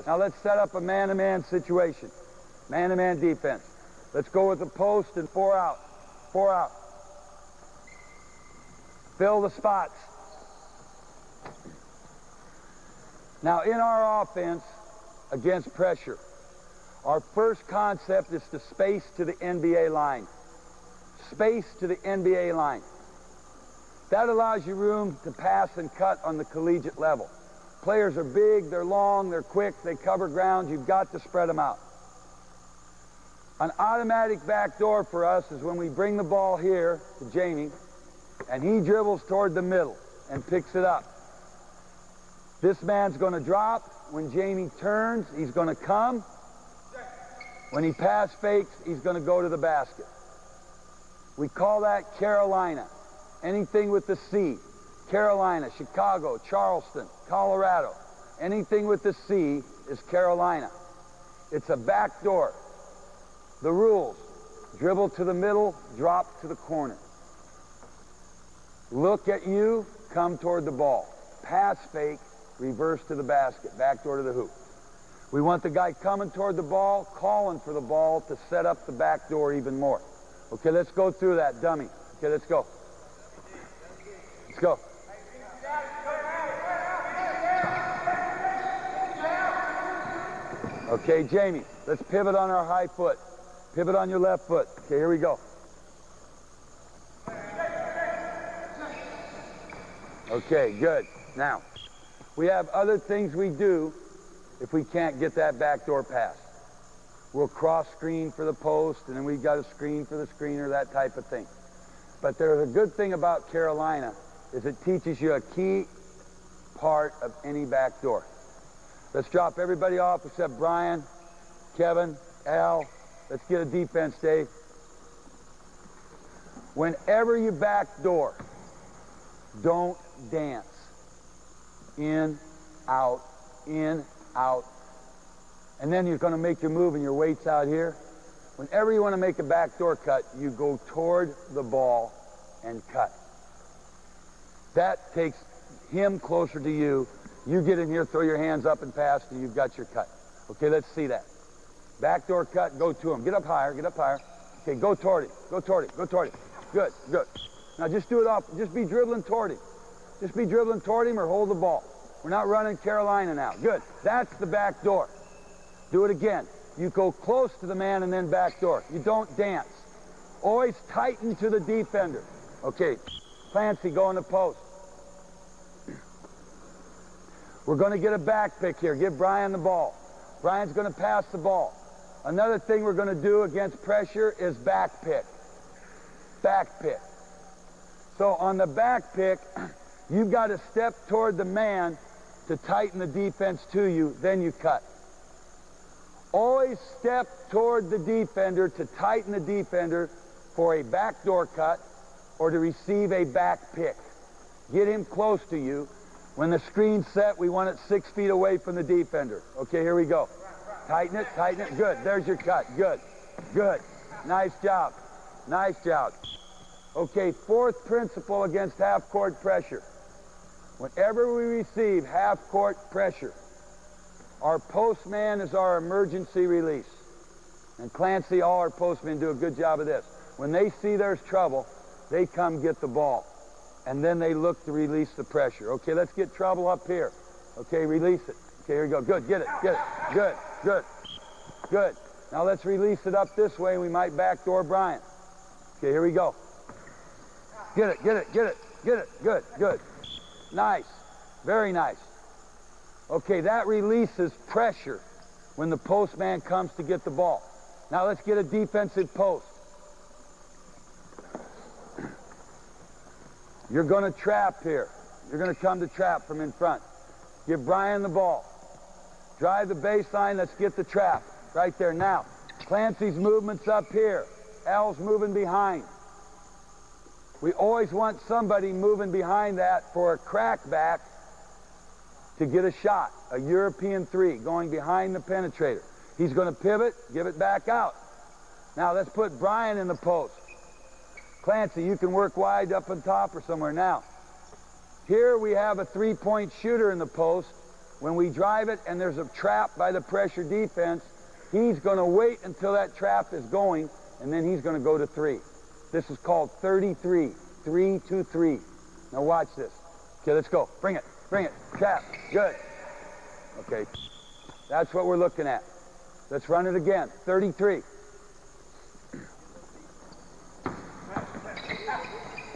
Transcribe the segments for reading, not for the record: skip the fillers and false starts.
Now let's set up a man-to-man situation. Man-to-man defense. Let's go with the post and 4 out. 4 out. Fill the spots. Now in our offense against pressure, our first concept is to space to the NBA line. Space to the NBA line. That allows you room to pass and cut on the collegiate level. Players are big, they're long, they're quick, they cover ground. You've got to spread them out. An automatic backdoor for us is when we bring the ball here to Jamie, and he dribbles toward the middle and picks it up. This man's going to drop. When Jamie turns, he's going to come. When he pass fakes, he's going to go to the basket. We call that Carolina. Anything with the C. Carolina, Chicago, Charleston, Colorado. Anything with the C is Carolina. It's a backdoor. The rules: dribble to the middle, drop to the corner. Look at you, come toward the ball. Pass fake, reverse to the basket, backdoor to the hoop. We want the guy coming toward the ball, calling for the ball to set up the backdoor even more. Okay, let's go through that, dummy. Okay, let's go. Let's go. Okay, Jamie, let's pivot on our high foot. Pivot on your left foot. Okay, here we go. Okay, good. Now, we have other things we do if we can't get that backdoor pass. We'll cross screen for the post, and then we've got a screen for the screener, that type of thing. But there's a good thing about Carolina is it teaches you a key part of any backdoor. Let's drop everybody off except Brian, Kevin, Al. Let's get a defense, Dave. Whenever you backdoor, don't dance. In, out, in, out. And then you're going to make your move and your weight's out here. Whenever you want to make a backdoor cut, you go toward the ball and cut. That takes him closer to you. You get in here, throw your hands up and pass, and you've got your cut. Okay, let's see that. Backdoor cut, go to him. Get up higher, get up higher. Okay, go toward him, go toward him, go toward him. Good, good. Now just do it off, just be dribbling toward him. Just be dribbling toward him or hold the ball. We're not running Carolina now. Good, that's the backdoor. Do it again. You go close to the man and then backdoor. You don't dance. Always tighten to the defender. Okay, Clancy, go in the post. We're going to get a back pick here. Give Brian the ball. Brian's going to pass the ball. Another thing we're going to do against pressure is back pick. Back pick. So on the back pick, you've got to step toward the man to tighten the defense to you, then you cut. Always step toward the defender to tighten the defender for a backdoor cut or to receive a back pick. Get him close to you. When the screen's set, we want it 6 feet away from the defender. Okay, here we go. Tighten it, tighten it. Good, there's your cut. Good, good. Nice job, nice job. Okay, fourth principle against half-court pressure. Whenever we receive half-court pressure, our postman is our emergency release. And Clancy, all our postmen do a good job of this. When they see there's trouble, they come get the ball. And then they look to release the pressure. Okay, let's get trouble up here. Okay, release it. Okay, here we go. Good, get it, get it. Good, good, good. Now let's release it up this way, and we might backdoor Brian. Okay, here we go. Get it, get it, get it, get it. Good, good. Nice, very nice. Okay, that releases pressure when the postman comes to get the ball. Now let's get a defensive post. You're going to trap here. You're going to come to trap from in front. Give Brian the ball. Drive the baseline. Let's get the trap right there. Now, Clancy's movement's up here. Al's moving behind. We always want somebody moving behind that for a crackback to get a shot, a European three, going behind the penetrator. He's going to pivot, give it back out. Now, let's put Brian in the post. Clancy, you can work wide up on top or somewhere. Now, here we have a three-point shooter in the post when we drive it and there's a trap by the pressure defense, he's going to wait until that trap is going, and then he's going to go to 3. This is called 33, 3, 2, 3. Now watch this. Okay, let's go. Bring it, trap, good. Okay, that's what we're looking at. Let's run it again, 33.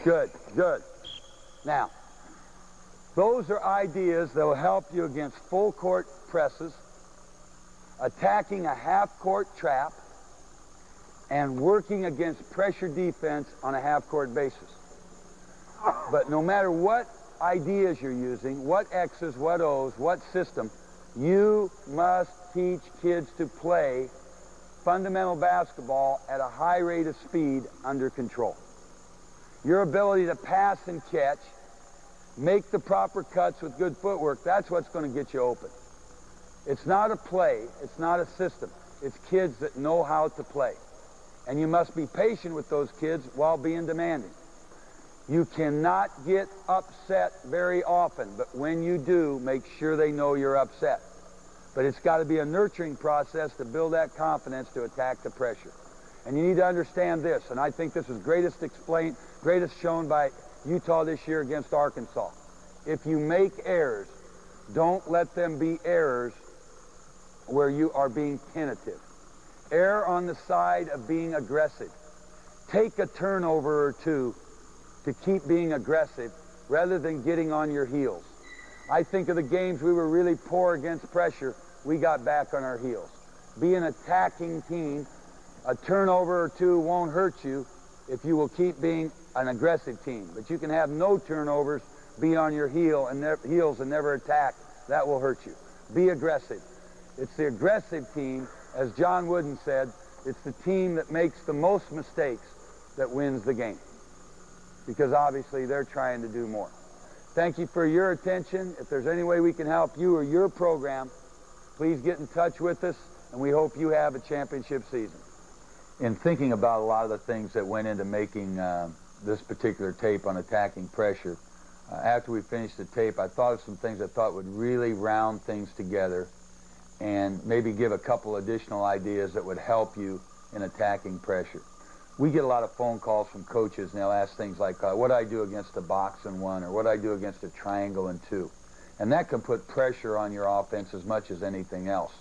Good, good. Now, those are ideas that will help you against full court presses, attacking a half-court trap, and working against pressure defense on a half-court basis. But no matter what ideas you're using, what X's, what O's, what system, you must teach kids to play fundamental basketball at a high rate of speed under control. Your ability to pass and catch, make the proper cuts with good footwork, that's what's going to get you open. It's not a play, it's not a system. It's kids that know how to play. And you must be patient with those kids while being demanding. You cannot get upset very often, but when you do, make sure they know you're upset. But it's got to be a nurturing process to build that confidence to attack the pressure. And you need to understand this, and I think this is greatest shown by Utah this year against Arkansas. If you make errors, don't let them be errors where you are being tentative. Err on the side of being aggressive. Take a turnover or two to keep being aggressive rather than getting on your heels. I think of the games we were really poor against pressure, we got back on our heels. Be an attacking team. A turnover or two won't hurt you if you will keep being an aggressive team. But you can have no turnovers, be on your heels and never attack. That will hurt you. Be aggressive. It's the aggressive team, as John Wooden said, it's the team that makes the most mistakes that wins the game. Because obviously they're trying to do more. Thank you for your attention. If there's any way we can help you or your program, please get in touch with us, and we hope you have a championship season. In thinking about a lot of the things that went into making this particular tape on attacking pressure, after we finished the tape, I thought of some things I thought would really round things together and maybe give a couple additional ideas that would help you in attacking pressure. We get a lot of phone calls from coaches, and they'll ask things like, what do I do against a box and 1, or what do I do against a triangle and 2? And that can put pressure on your offense as much as anything else.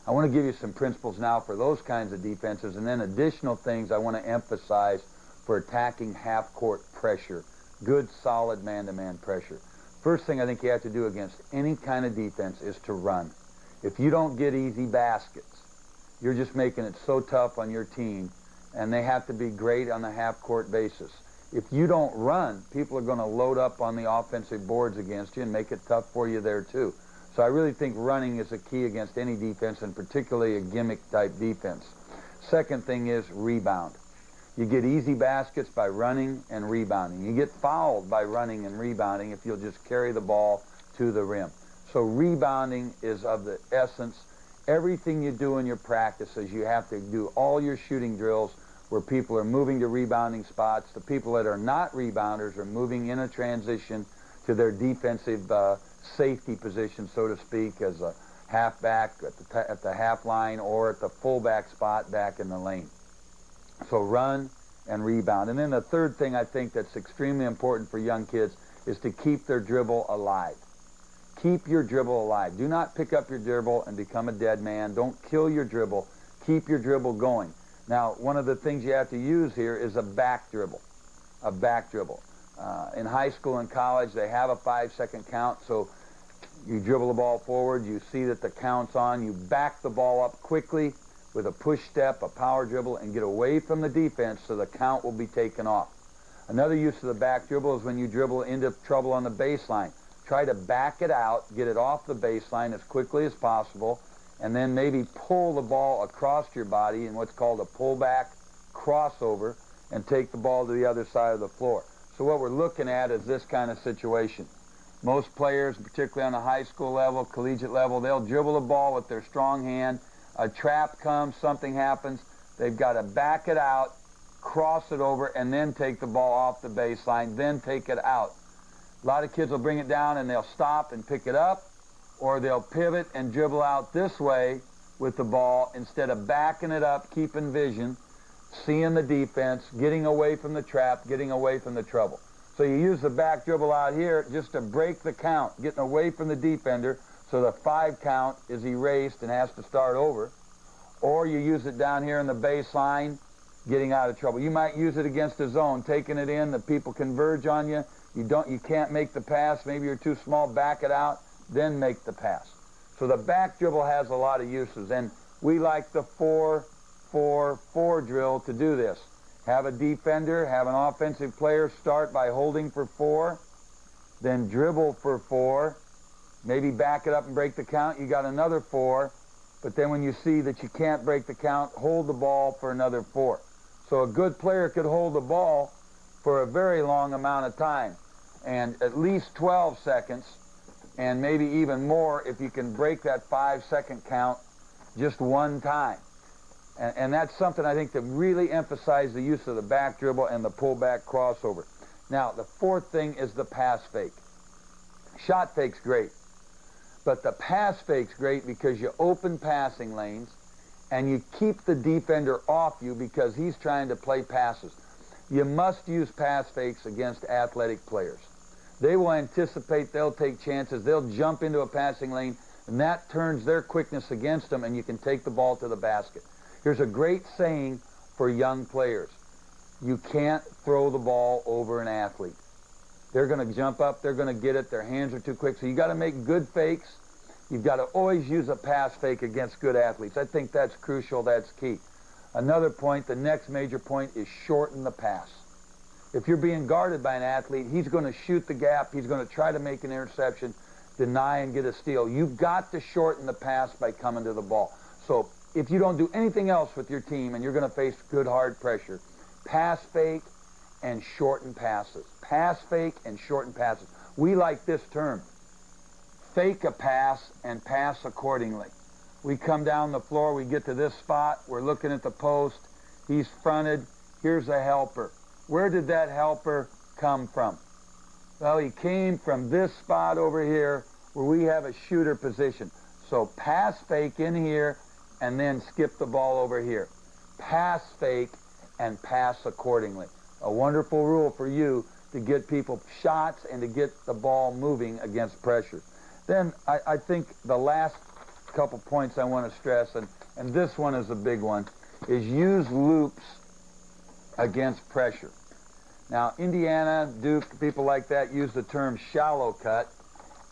I want to give you some principles now for those kinds of defenses, and then additional things I want to emphasize for attacking half-court pressure, good, solid man-to-man pressure. First thing I think you have to do against any kind of defense is to run. If you don't get easy baskets, you're just making it so tough on your team, and they have to be great on the half-court basis. If you don't run, people are going to load up on the offensive boards against you and make it tough for you there too. So I really think running is a key against any defense, and particularly a gimmick-type defense. Second thing is rebound. You get easy baskets by running and rebounding. You get fouled by running and rebounding if you'll just carry the ball to the rim. So rebounding is of the essence. Everything you do in your practices, you have to do all your shooting drills where people are moving to rebounding spots. The people that are not rebounders are moving in a transition to their defensive safety position, so to speak, as a halfback at the half line or at the fullback spot back in the lane. So run and rebound. And then the third thing I think that's extremely important for young kids is to keep their dribble alive. Keep your dribble alive. Do not pick up your dribble and become a dead man. Don't kill your dribble. Keep your dribble going. Now, one of the things you have to use here is a back dribble. A back dribble. In high school and college, they have a 5-second count, so you dribble the ball forward, you see that the count's on, you back the ball up quickly with a push step, a power dribble, and get away from the defense so the count will be taken off. Another use of the back dribble is when you dribble into trouble on the baseline. Try to back it out, get it off the baseline as quickly as possible, and then maybe pull the ball across your body in what's called a pullback crossover and take the ball to the other side of the floor. So what we're looking at is this kind of situation. Most players, particularly on the high school level, collegiate level, they'll dribble the ball with their strong hand. A trap comes, something happens. They've got to back it out, cross it over, and then take the ball off the baseline, then take it out. A lot of kids will bring it down and they'll stop and pick it up, or they'll pivot and dribble out this way with the ball instead of backing it up, keeping vision, seeing the defense, getting away from the trap, getting away from the trouble. So you use the back dribble out here just to break the count, getting away from the defender so the 5 count is erased and has to start over. Or you use it down here in the baseline, getting out of trouble. You might use it against the zone, taking it in, the people converge on you. You can't make the pass, maybe you're too small, back it out, then make the pass. So the back dribble has a lot of uses, and we like the 4-4-4 drill to do this. Have a defender, have an offensive player start by holding for 4, then dribble for 4, maybe back it up and break the count. You got another 4, but then when you see that you can't break the count, hold the ball for another 4. So a good player could hold the ball for a very long amount of time, and at least 12 seconds, and maybe even more if you can break that 5-second count just one time. And that's something I think to really emphasize the use of the back dribble and the pullback crossover. Now, the fourth thing is the pass fake. Shot fake's great, but the pass fake's great because you open passing lanes and you keep the defender off you because he's trying to play passes. You must use pass fakes against athletic players. They will anticipate, they'll take chances, they'll jump into a passing lane, and that turns their quickness against them, and you can take the ball to the basket. Here's a great saying for young players. You can't throw the ball over an athlete. They're going to jump up, they're going to get it, their hands are too quick, so you got to make good fakes. You've got to always use a pass fake against good athletes. I think that's crucial, that's key. Another point, the next major point, is shorten the pass. If you're being guarded by an athlete, he's going to shoot the gap, he's going to try to make an interception, deny and get a steal. You've got to shorten the pass by coming to the ball. So if you don't do anything else with your team and you're going to face good hard pressure, pass fake and shorten passes. Pass fake and shorten passes. We like this term, fake a pass and pass accordingly. We come down the floor, we get to this spot, we're looking at the post, he's fronted, here's a helper. Where did that helper come from? Well, he came from this spot over here where we have a shooter position. So pass fake in here and then skip the ball over here. Pass fake and pass accordingly. A wonderful rule for you to get people shots and to get the ball moving against pressure. Then I think the last couple points I want to stress, and this one is a big one, is use loops against pressure. Now, Indiana, Duke, people like that use the term shallow cut,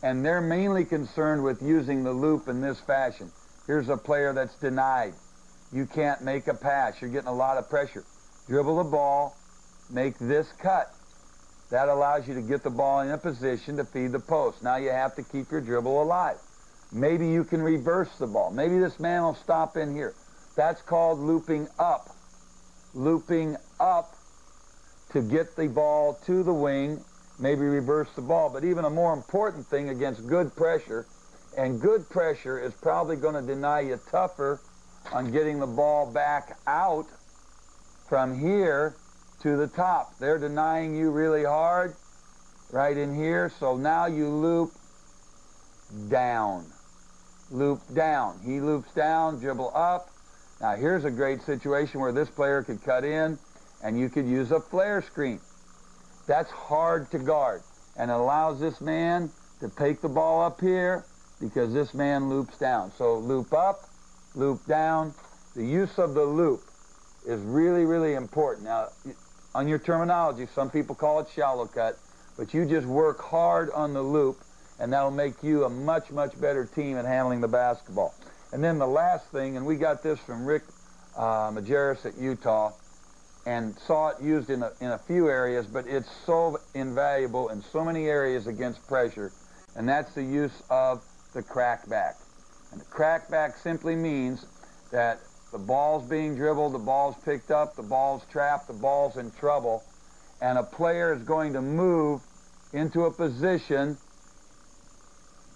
and they're mainly concerned with using the loop in this fashion. Here's a player that's denied. You can't make a pass. You're getting a lot of pressure. Dribble the ball, make this cut. That allows you to get the ball in a position to feed the post. Now you have to keep your dribble alive. Maybe you can reverse the ball. Maybe this man will stop in here. That's called looping up. Looping up to get the ball to the wing, maybe reverse the ball. But even a more important thing against good pressure, and good pressure is probably going to deny you tougher on getting the ball back out from here to the top. They're denying you really hard right in here, so now you loop down. Loop down. He loops down, dribble up. Now here's a great situation where this player could cut in and you could use a flare screen. That's hard to guard and allows this man to take the ball up here because this man loops down. So loop up, loop down. The use of the loop is really, really important. Now, on your terminology, some people call it shallow cut, but you just work hard on the loop and that'll make you a much, much better team at handling the basketball. And then the last thing, and we got this from Rick Majerus at Utah, and saw it used in a few areas, but it's so invaluable in so many areas against pressure, and that's the use of the crackback. And the crackback simply means that the ball's being dribbled, the ball's picked up, the ball's trapped, the ball's in trouble, and a player is going to move into a position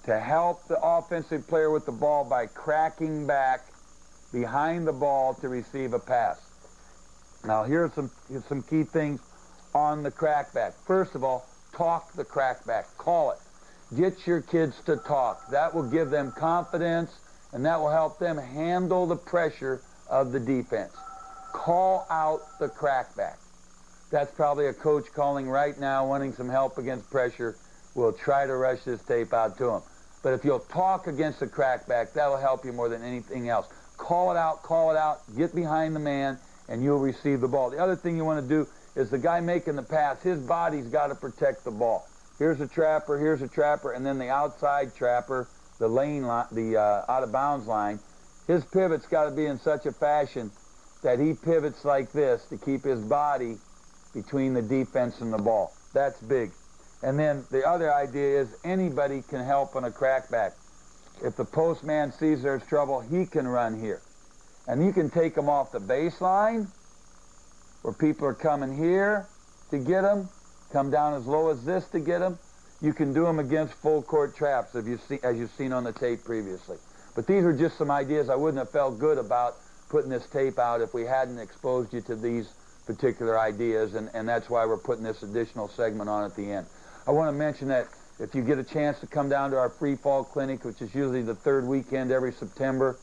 to help the offensive player with the ball by cracking back behind the ball to receive a pass. Now here's some key things on the crackback. First of all, talk the crackback. Call it. Get your kids to talk. That will give them confidence, and that will help them handle the pressure of the defense. Call out the crackback. That's probably a coach calling right now, wanting some help against pressure. We'll try to rush this tape out to him. But if you'll talk against the crackback, that will help you more than anything else. Call it out, get behind the man, and you'll receive the ball. The other thing you want to do is the guy making the pass, his body's got to protect the ball. Here's a trapper, and then the outside trapper, the lane line, the out-of-bounds line. His pivot's got to be in such a fashion that he pivots like this to keep his body between the defense and the ball. That's big. And then the other idea is anybody can help on a crackback. If the postman sees there's trouble, he can run here. And you can take them off the baseline, where people are coming here to get them, come down as low as this to get them. You can do them against full court traps, as you've seen on the tape previously. But these were just some ideas. I wouldn't have felt good about putting this tape out if we hadn't exposed you to these particular ideas, and that's why we're putting this additional segment on at the end. I want to mention that if you get a chance to come down to our free fall clinic, which is usually the third weekend every September,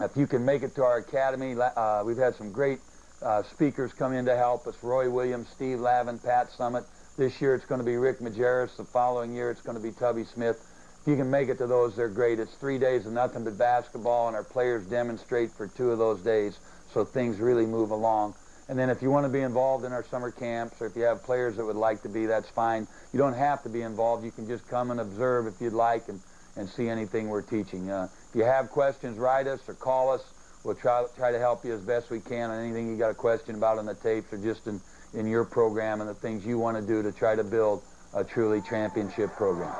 if you can make it to our academy, we've had some great speakers come in to help us. Roy Williams, Steve Lavin, Pat Summit. This year it's going to be Rick Majerus. The following year it's going to be Tubby Smith. If you can make it to those, they're great. It's 3 days of nothing but basketball, and our players demonstrate for 2 of those days, so things really move along. And then if you want to be involved in our summer camps, or if you have players that would like to be, that's fine. You don't have to be involved. You can just come and observe if you'd like and see anything we're teaching. If you have questions, write us or call us. We'll try to help you as best we can on anything you got a question about on the tapes or just in your program and the things you want to do to try to build a truly championship program.